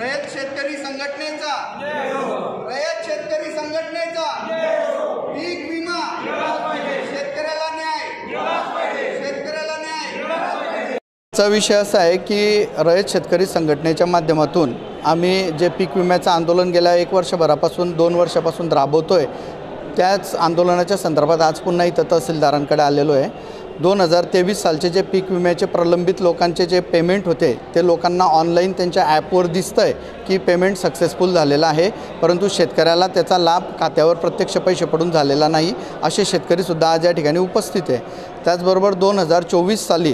रयत शेतकरी संघटनेचा रयत शेतकरी संघटनेचा पीक विमा शेतकऱ्याला न्याय शेतकऱ्याला न्याय। चा विषय असा आहे की रयत शेतकरी संघटनेच्या माध्यमातून आम्ही जे पीक विम्याचं आंदोलन गेल्या 1 वर्षभरापासून 2 वर्षापासून राबवतोय, त्याच आंदोलनाच्या संदर्भात आज पुन्हा इथं तहसीलदारांकडे आलेलो आहे। 2023 सालचे जे पीक विम्याचे प्रलंबित लोकांचे जे पेमेंट होते ते लोकांना ऑनलाईन त्यांच्या ॲपवर दिसतंय की पेमेंट सक्सेसफुल झालेलं आहे, परंतु शेतकऱ्याला त्याचा लाभ खात्यावर प्रत्यक्ष पैसे पडून झालेला नाही, असे शेतकरीसुद्धा आज या ठिकाणी उपस्थित आहे। त्याचबरोबर 2024 साली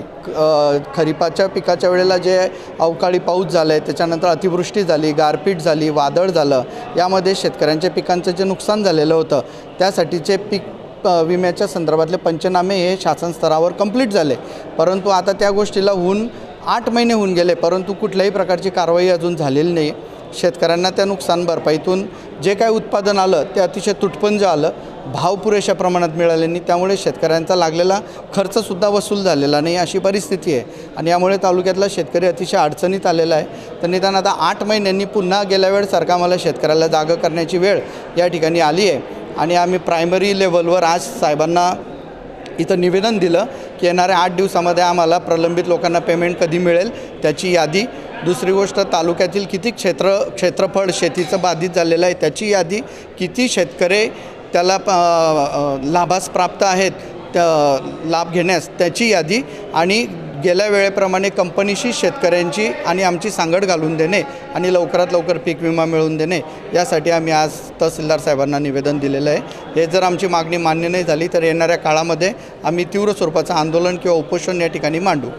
खरीपाच्या पिकाच्या वेळेला जे अवकाळी पाऊस झाला आहे, त्याच्यानंतर अतिवृष्टी झाली, गारपीट झाली, वादळ झालं, यामध्ये शेतकऱ्यांच्या पिकांचं जे नुकसान झालेलं होतं त्यासाठीचे पीक विम्याच्या संदर्भातले पंचनामे हे शासन स्तरावर कंप्लीट झाले, परंतु आता त्या गोष्टीला 8 महिने होऊन गेले, परंतु कुठल्याही प्रकारची कारवाई अजून झालेली नाही। शेतकऱ्यांना त्या नुकसान भरपाईतून जे काही उत्पादन आलं ते अतिशय तुटपुंज आलं, भाव पुरेशा प्रमाणात मिळाले नाही, त्यामुळे शेतकऱ्यांचा लागलेला खर्चसुद्धा वसूल झालेला नाही, अशी परिस्थिती आहे। आणि यामुळे तालुक्यातला शेतकरी अतिशय अडचणीत आलेला आहे। तर निदान आता 8 महिन्यांनी पुन्हा गेल्या वेळेसारखं आम्हाला शेतकऱ्याला जागं करण्याची वेळ या ठिकाणी आली आहे। आणि आम्ही प्रायमरी लेवलवर आज साहेबांना इथं निवेदन दिलं की येणाऱ्या 8 दिवसामध्ये आम्हाला प्रलंबित लोकांना पेमेंट कधी मिळेल त्याची यादी, दुसरी गोष्ट तालुक्यातील किती क्षेत्रफळ शेतीचं बाधित झालेलं आहे त्याची यादी, किती शेतकरी त्याला लाभास प्राप्त आहेत त्या लाभ घेण्यास त्याची यादी, आणि गेल्या वेळेप्रमाणे कंपनीशी शेतकऱ्यांची आणि आमची सांगड घालून देणे आणि लवकरात लवकर पीक विमा मिळवून देणे, यासाठी आम्ही आज तहसीलदार साहेबांना निवेदन दिलेलं आहे। हे जर आमची मागणी मान्य नाही झाली तर येणाऱ्या काळामध्ये आम्ही तीव्र स्वरूपाचं आंदोलन किंवा उपोषण या ठिकाणी मांडू।